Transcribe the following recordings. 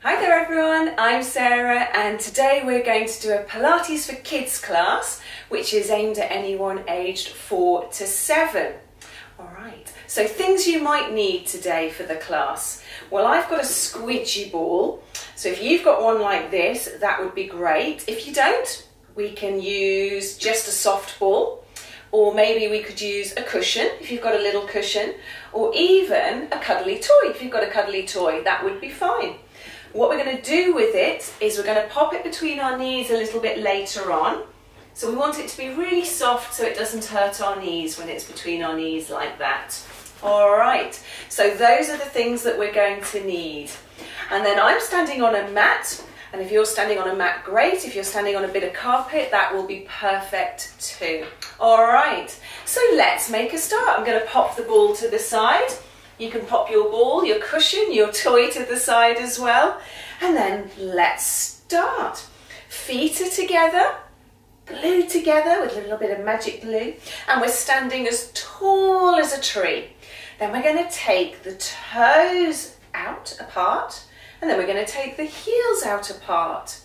Hi there everyone, I'm Sarah and today we're going to do a Pilates for Kids class which is aimed at anyone aged 4 to 7. Alright, so things you might need today for the class. Well, I've got a squidgy ball, so if you've got one like this, that would be great. If you don't, we can use just a soft ball, or maybe we could use a cushion if you've got a little cushion, or even a cuddly toy if you've got a cuddly toy, that would be fine. What we're going to do with it is we're going to pop it between our knees a little bit later on. So we want it to be really soft so it doesn't hurt our knees when it's between our knees like that. Alright, so those are the things that we're going to need. And then I'm standing on a mat, and if you're standing on a mat, great. If you're standing on a bit of carpet, that will be perfect too. Alright, so let's make a start. I'm going to pop the ball to the side. You can pop your ball, your cushion, your toy to the side as well. And then let's start. Feet are together, glued together with a little bit of magic glue. And we're standing as tall as a tree. Then we're going to take the toes out apart. And then we're going to take the heels out apart.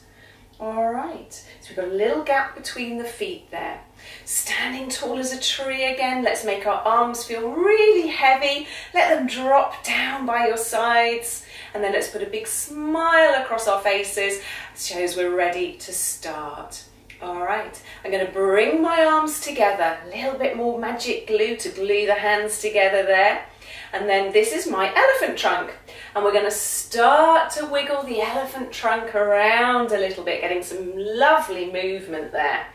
All right, so we've got a little gap between the feet there. Standing tall as a tree again. Let's make our arms feel really heavy. Let them drop down by your sides. And then let's put a big smile across our faces. It shows we're ready to start. All right, I'm going to bring my arms together. A little bit more magic glue to glue the hands together there. And then this is my elephant trunk. And we're going to start to wiggle the elephant trunk around a little bit, getting some lovely movement there.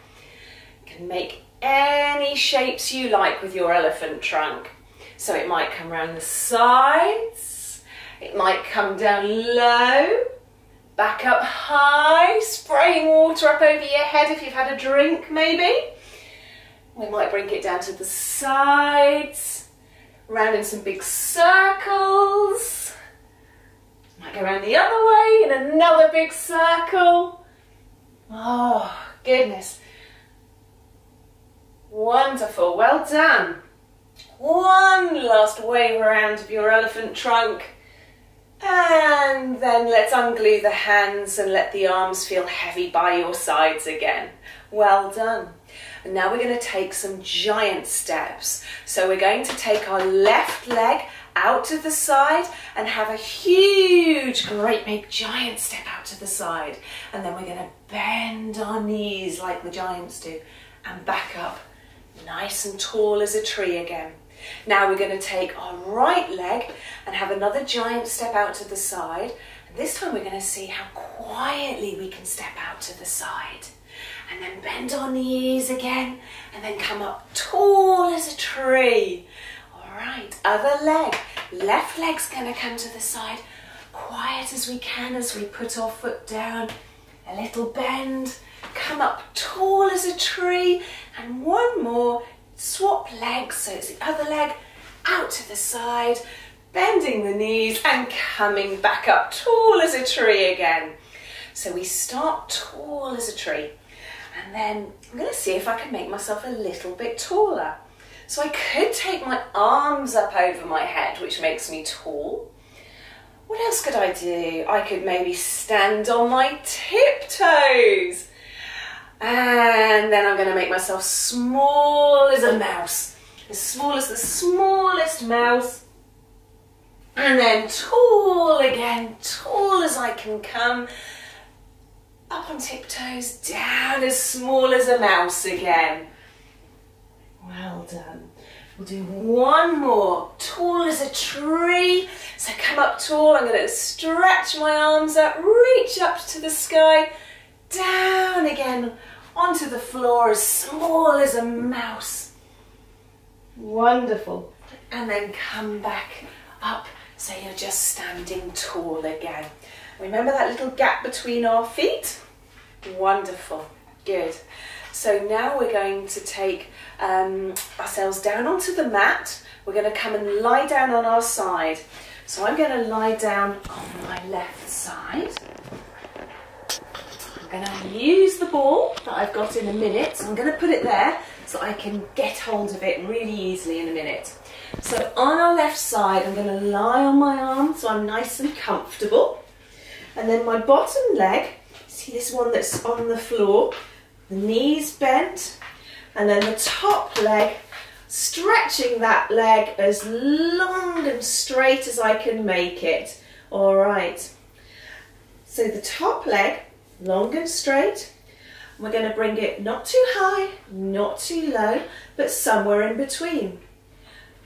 You can make any shapes you like with your elephant trunk. So it might come around the sides, it might come down low, back up high, spraying water up over your head if you've had a drink maybe. We might bring it down to the sides, round in some big circles. Might go around the other way in another big circle. Oh, goodness. Wonderful, well done. One last wave around of your elephant trunk. And then let's unglue the hands and let the arms feel heavy by your sides again. Well done. And now we're going to take some giant steps. So we're going to take our left leg out to the side and have a huge, great big giant step out to the side. And then we're going to bend our knees like the giants do and back up nice and tall as a tree again. Now we're going to take our right leg and have another giant step out to the side. And this time we're going to see how quietly we can step out to the side. And then bend our knees again and then come up tall as a tree. Alright, other leg. Left leg's going to come to the side, quiet as we can as we put our foot down. A little bend, come up tall as a tree, and one more. Swap legs, so it's the other leg out to the side, bending the knees and coming back up tall as a tree again. So we start tall as a tree, and then I'm going to see if I can make myself a little bit taller. So I could take my arms up over my head, which makes me tall. What else could I do? I could maybe stand on my tiptoes. And then I'm going to make myself small as a mouse. As small as the smallest mouse. And then tall again, tall as I can come. Up on tiptoes, down as small as a mouse again. Well done. We'll do one more. Tall as a tree. So come up tall. I'm going to stretch my arms up, reach up to the sky, down again onto the floor as small as a mouse. Wonderful. And then come back up so you're just standing tall again. Remember that little gap between our feet? Wonderful. Good. So now we're going to take ourselves down onto the mat. We're going to come and lie down on our side. So I'm going to lie down on my left side. I'm going to use the ball that I've got in a minute. So I'm going to put it there so I can get hold of it really easily in a minute. So on our left side, I'm going to lie on my arm so I'm nice and comfortable. And then my bottom leg, see this one that's on the floor, the knees bent, and then the top leg, stretching that leg as long and straight as I can make it. All right. So the top leg, long and straight. We're going to bring it not too high, not too low, but somewhere in between.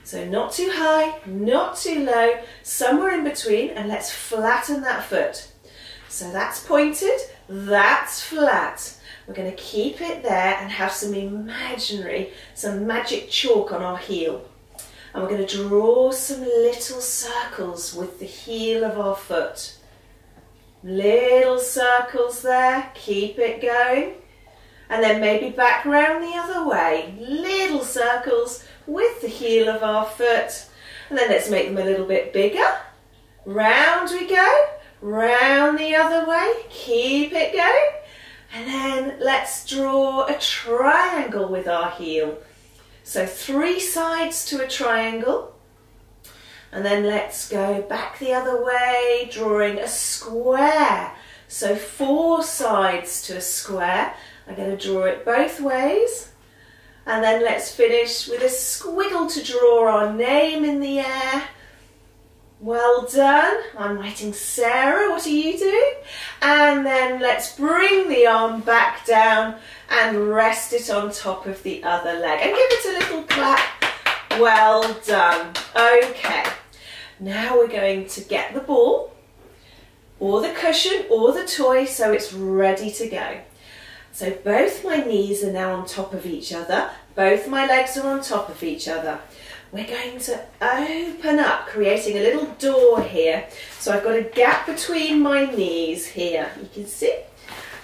So not too high, not too low, somewhere in between, and let's flatten that foot. So that's pointed, that's flat. We're going to keep it there and have some magic chalk on our heel. And we're going to draw some little circles with the heel of our foot. Little circles there, keep it going. And then maybe back round the other way. Little circles with the heel of our foot. And then let's make them a little bit bigger. Round we go, round the other way, keep it going. And then let's draw a triangle with our heel. So 3 sides to a triangle. And then let's go back the other way, drawing a square. So 4 sides to a square. I'm going to draw it both ways. And then let's finish with a squiggle to draw our name in the air. Well done. I'm writing Sarah. What are you doing? And then let's bring the arm back down and rest it on top of the other leg. And give it a little clap. Well done. Okay. Now we're going to get the ball or the cushion or the toy so it's ready to go. So both my knees are now on top of each other. Both my legs are on top of each other. We're going to open up, creating a little door here. So I've got a gap between my knees here. You can see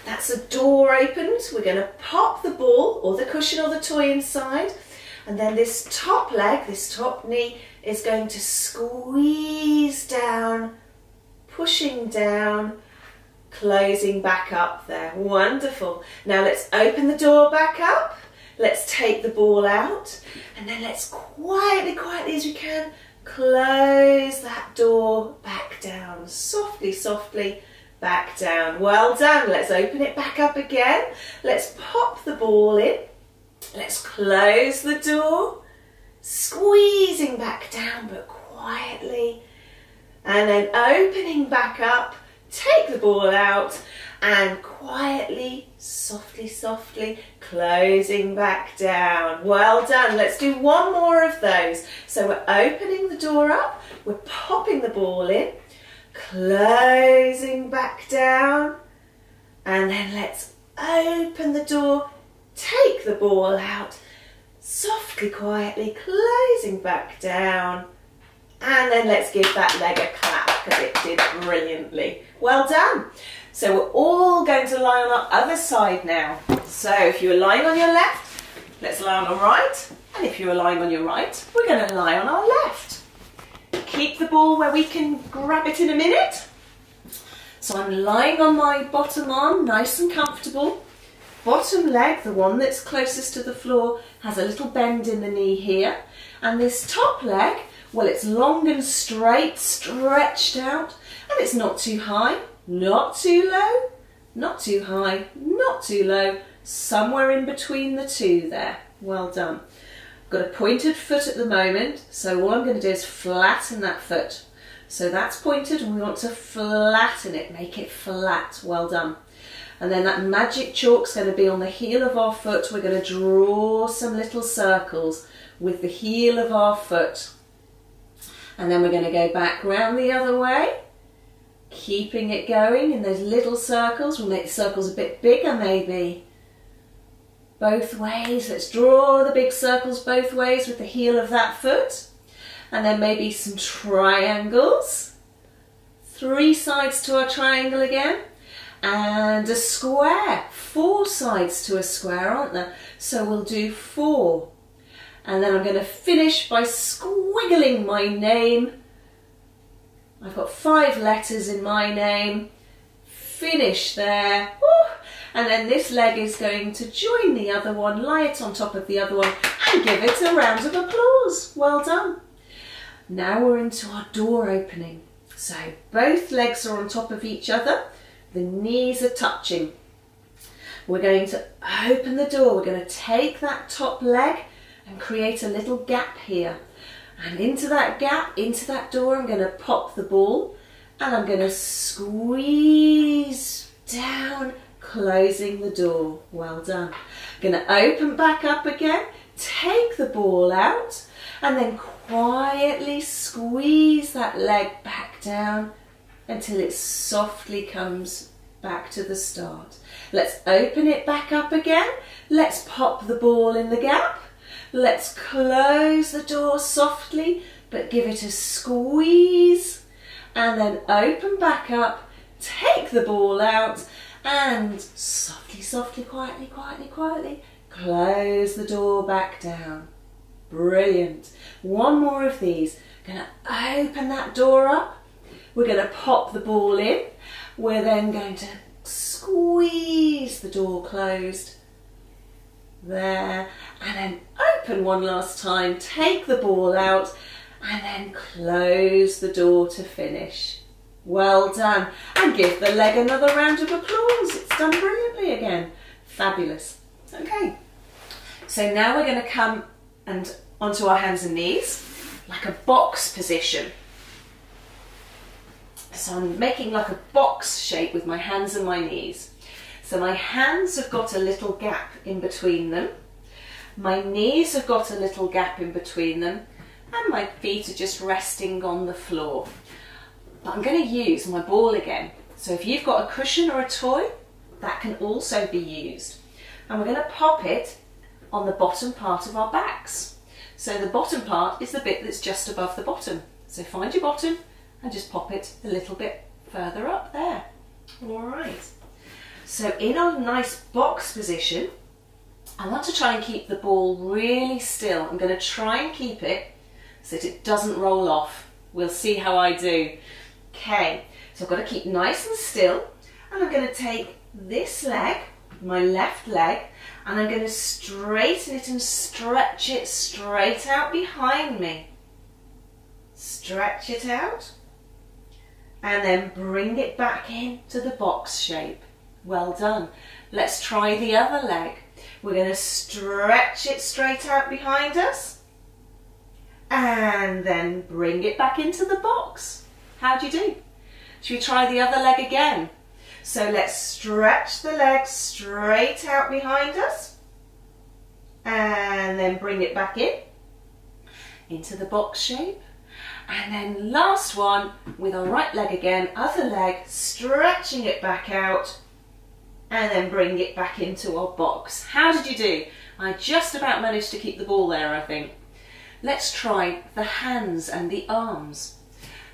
that's a door opened. We're going to pop the ball or the cushion or the toy inside. And then this top leg, this top knee is going to squeeze down, pushing down, closing back up there. Wonderful. Now let's open the door back up. Let's take the ball out and then let's quietly as we can close that door back down. Softly, softly back down. Well done. Let's open it back up again. Let's pop the ball in. Let's close the door, squeezing back down but quietly. And then opening back up, take the ball out and quietly, softly, softly closing back down. Well done. Let's do one more of those. So we're opening the door up, we're popping the ball in, closing back down, and then let's open the door, take the ball out, softly, quietly closing back down, and then let's give that leg a clap because it did brilliantly. Well done. So we're all going to lie on our other side now. So if you were lying on your left, let's lie on our right. And if you were lying on your right, we're going to lie on our left. Keep the ball where we can grab it in a minute. So I'm lying on my bottom arm, nice and comfortable. Bottom leg, the one that's closest to the floor, has a little bend in the knee here. And this top leg, well, it's long and straight, stretched out, and it's not too high, not too low, not too high, not too low, somewhere in between the two there. Well done. I've got a pointed foot at the moment, so all I'm going to do is flatten that foot. So that's pointed and we want to flatten it, make it flat. Well done. And then that magic chalk's going to be on the heel of our foot. We're going to draw some little circles with the heel of our foot. And then we're going to go back round the other way, keeping it going in those little circles. We'll make the circles a bit bigger maybe. Both ways. Let's draw the big circles both ways with the heel of that foot. And then maybe some triangles. 3 sides to our triangle again. And a square. 4 sides to a square, aren't there? So we'll do 4. And then I'm going to finish by squiggling my name. I've got 5 letters in my name. Finish there. Woo. And then this leg is going to join the other one, lie it on top of the other one, and give it a round of applause. Well done. Now we're into our door opening. So both legs are on top of each other, the knees are touching. We're going to open the door, we're going to take that top leg and create a little gap here. And into that gap, into that door, I'm going to pop the ball and I'm going to squeeze down, closing the door. Well done. Going to open back up again, take the ball out and then quietly squeeze that leg back down until it softly comes back to the start. Let's open it back up again. Let's pop the ball in the gap. Let's close the door softly, but give it a squeeze and then open back up, take the ball out and softly, softly, quietly, quietly, quietly, close the door back down. Brilliant. One more of these. Going to open that door up. We're going to pop the ball in. We're then going to squeeze the door closed. There. And then open one last time. Take the ball out and then close the door to finish. Well done. And give the leg another round of applause. It's done brilliantly again. Fabulous. Okay. So now we're going to come and onto our hands and knees, like a box position. So I'm making like a box shape with my hands and my knees. So my hands have got a little gap in between them. My knees have got a little gap in between them. And my feet are just resting on the floor. But I'm going to use my ball again. So if you've got a cushion or a toy, that can also be used. And we're going to pop it on the bottom part of our backs. So the bottom part is the bit that's just above the bottom. So find your bottom and just pop it a little bit further up there. All right. So in our nice box position, I want to try and keep the ball really still. I'm going to try and keep it so that it doesn't roll off. We'll see how I do. Okay, so I've got to keep nice and still, and I'm going to take this leg, my left leg, and I'm going to straighten it and stretch it straight out behind me. Stretch it out and then bring it back into the box shape. Well done. Let's try the other leg. We're going to stretch it straight out behind us and then bring it back into the box. How'd you do? Should we try the other leg again? So let's stretch the leg straight out behind us and then bring it back in into the box shape. And then last one with our right leg again, other leg, stretching it back out and then bring it back into our box. How did you do? I just about managed to keep the ball there, I think. Let's try the hands and the arms.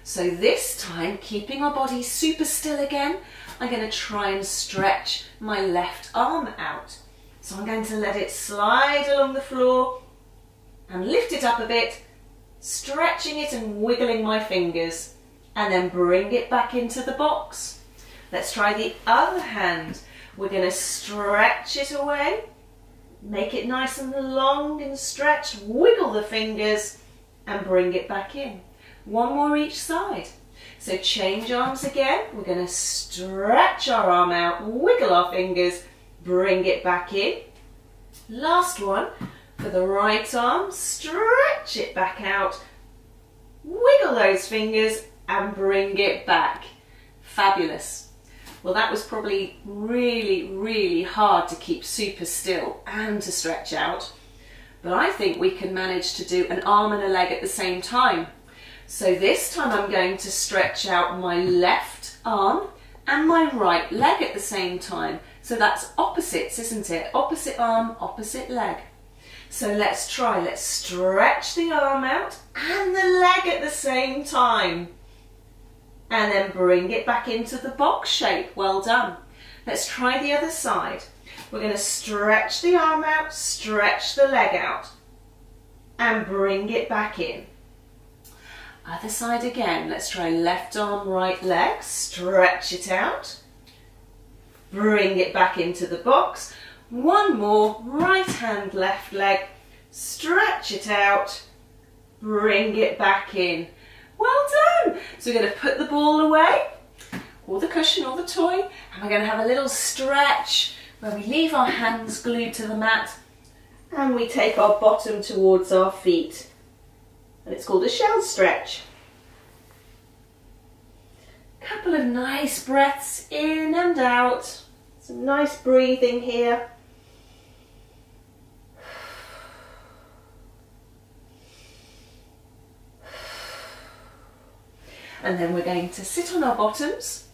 So this time, keeping our body super still again, I'm going to try and stretch my left arm out. So I'm going to let it slide along the floor and lift it up a bit, stretching it and wiggling my fingers, and then bring it back into the box. Let's try the other hand. We're going to stretch it away, make it nice and long and stretched, wiggle the fingers and bring it back in. One more each side. So change arms again. We're going to stretch our arm out, wiggle our fingers, bring it back in. Last one for the right arm, stretch it back out, wiggle those fingers and bring it back. Fabulous. Well, that was probably really hard to keep super still and to stretch out, but I think we can manage to do an arm and a leg at the same time. So this time I'm going to stretch out my left arm and my right leg at the same time. So that's opposites, isn't it? Opposite arm, opposite leg. So let's try. Let's stretch the arm out and the leg at the same time. And then bring it back into the box shape. Well done. Let's try the other side. We're going to stretch the arm out, stretch the leg out, and bring it back in. Other side again. Let's try left arm, right leg, stretch it out, bring it back into the box. One more, right hand, left leg, stretch it out, bring it back in. Well done! So we're going to put the ball away, or the cushion or the toy, and we're going to have a little stretch where we leave our hands glued to the mat and we take our bottom towards our feet. And it's called a shell stretch. Couple of nice breaths in and out. Some nice breathing here. And then we're going to sit on our bottoms,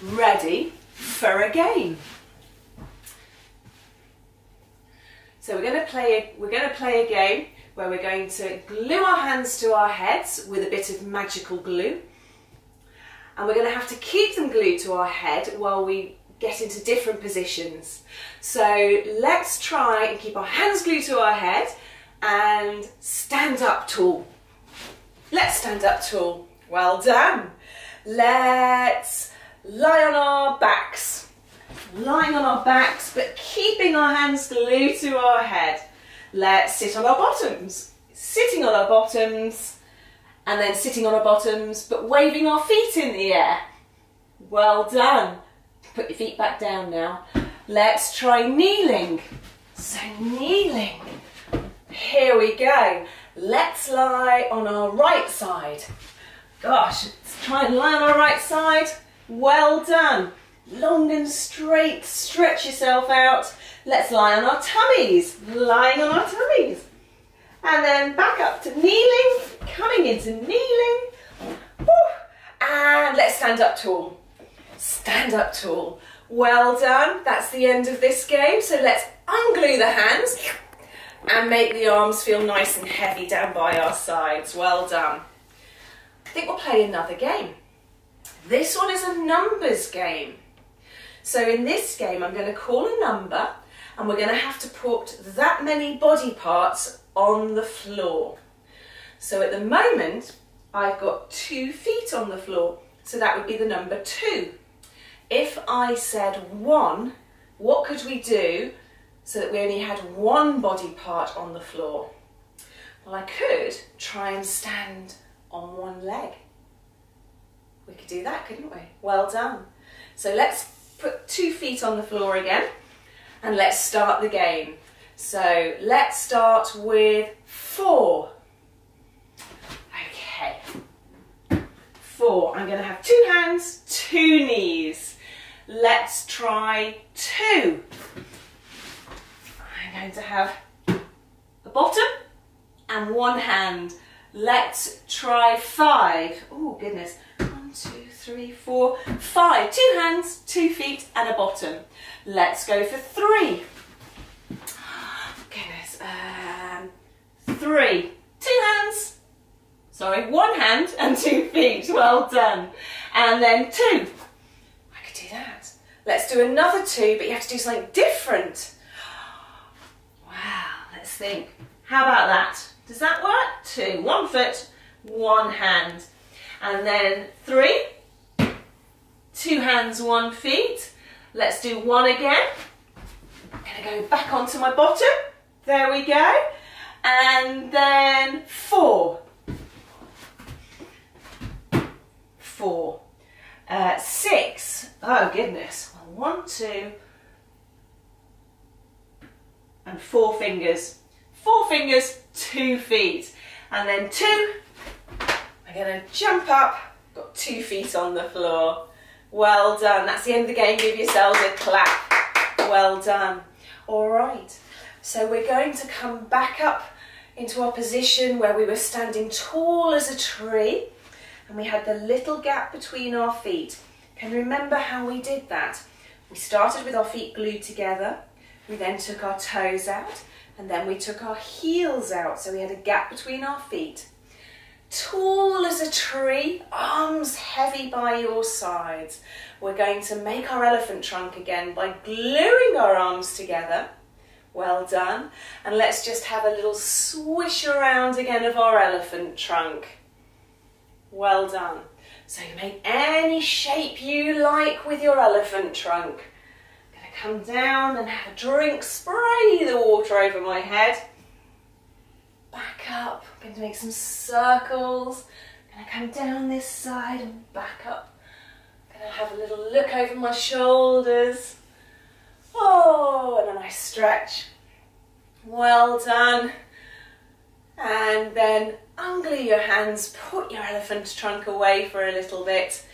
ready for a game. So we're going to play a game where we're going to glue our hands to our heads with a bit of magical glue. And we're going to have to keep them glued to our head while we get into different positions. So let's try and keep our hands glued to our head and stand up tall. Let's stand up tall. Well done. Let's lie on our backs. Lying on our backs, but keeping our hands glued to our head. Let's sit on our bottoms. Sitting on our bottoms, and then sitting on our bottoms, but waving our feet in the air. Well done. Put your feet back down now. Let's try kneeling. So kneeling. Here we go. Let's lie on our right side. Gosh, let's try and lie on our right side. Well done. Long and straight, stretch yourself out. Let's lie on our tummies. Lying on our tummies. And then back up to kneeling, coming into kneeling. Woo. And let's stand up tall. Stand up tall. Well done. That's the end of this game. So let's unglue the hands and make the arms feel nice and heavy down by our sides. Well done. I think we'll play another game. This one is a numbers game. So in this game, I'm going to call a number and we're going to have to put that many body parts on the floor. So at the moment, I've got 2 feet on the floor. So that would be the number 2. If I said 1, what could we do so that we only had 1 body part on the floor? Well, I could try and stand on 1 leg. We could do that, couldn't we? Well done. So let's put 2 feet on the floor again and let's start the game. So let's start with 4. Okay. 4. I'm going to have 2 hands, 2 knees. Let's try 2. I'm going to have a bottom and 1 hand. Let's try 5. Oh goodness. 1, 2, 3, 4, 5. 2 hands, 2 feet and a bottom. Let's go for 3. Goodness. 3. 2 hands. Sorry, 1 hand and 2 feet. Well done. And then 2. I could do that. Let's do another 2, but you have to do something different. Wow, let's think. How about that? Does that work? 2. 1 foot, 1 hand. And then 3. 2 hands, 1 feet. Let's do 1 again. I'm going to go back onto my bottom. There we go. And then 4. 4. 6. Oh goodness. 1, 2, and 4 fingers. 4 fingers, 2 feet. And then 2. I'm going to jump up. Got 2 feet on the floor. Well done. That's the end of the game. Give yourselves a clap. Well done. All right. So we're going to come back up into our position where we were standing tall as a tree and we had the little gap between our feet. Can you remember how we did that? We started with our feet glued together. We then took our toes out and then we took our heels out. So we had a gap between our feet. Tall as a tree, arms heavy by your sides. We're going to make our elephant trunk again by gluing our arms together. Well done. And let's just have a little swish around again of our elephant trunk. Well done. So you make any shape you like with your elephant trunk. I'm going to come down and have a drink, spray the water over my head. Back up, I'm going to make some circles, Gonna come down this side and back up. Gonna have a little look over my shoulders. Oh, and a nice stretch. Well done. And then unglue your hands, put your elephant trunk away for a little bit,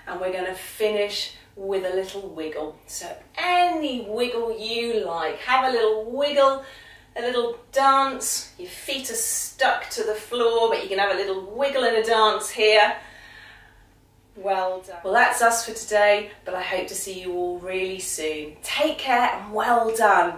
and we're going to finish with a little wiggle. So any wiggle you like. Have a little wiggle, a little dance. Your feet are stuck to the floor, but you can have a little wiggle and a dance here. Well done. Well, that's us for today, but I hope to see you all really soon. Take care and well done.